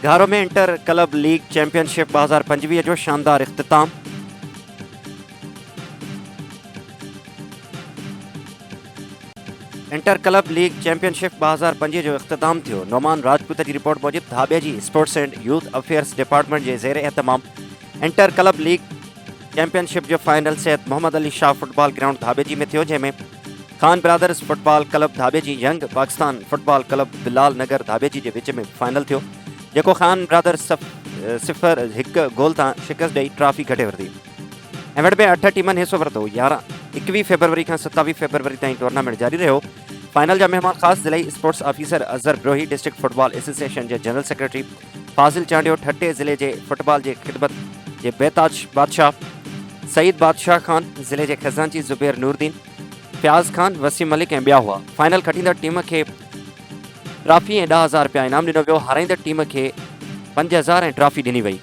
घारो में inter club league championship 2025 जो शानदार इख्तिताम। इंटर क्लब लीग चैंपियनशिप 2025 जो इख्तिताम थियो। नोमान राजपूत की रिपोर्ट मूजिब Dhabeji sports and youth affairs department के ज़ेर एहतमाम इंटर क्लब लीग चैंपियनशिप जो फाइनल सेहत Mohammad Ali Shah football ground Dhabeji में थियो, जैमें Khan brothers football club Dhabeji young Pakistan football club Bilal Nagar Dhabeji के विच में फाइनल थियो, जो खान ब्रदर्स 0-1 गोल तां शिकस्त ॾेई ट्रॉफी खटे वरिती। एवट में 8 टीमन हिस्सो वरितो। 21 फरवरी का 27 फरवरी ताईं टूर्नामेंट जारी रहो। फाइनल जा मेहमान ख़ास ज़िले sports officer Azhar Brohi, district football association के जनरल सेक्रेटरी फाजिल चांडियो, ठट्टे ज़िले के फुटबॉल के खिदमत के बेताज बादशाह सईद बादशाह खान, ज़िले के खजांची ज़ुबैर नूरदीन, फयाज खान, वसीम मलिक ऐं ॿिया हुआ। फाइनल खटींदड़ टीम के ट्रॉफी ऐं 10,000 रुपया इनाम ॾिनो वियो। हाराईंदड़ टीम के 5,000 ऐं ट्रॉफी ॾिनी वई।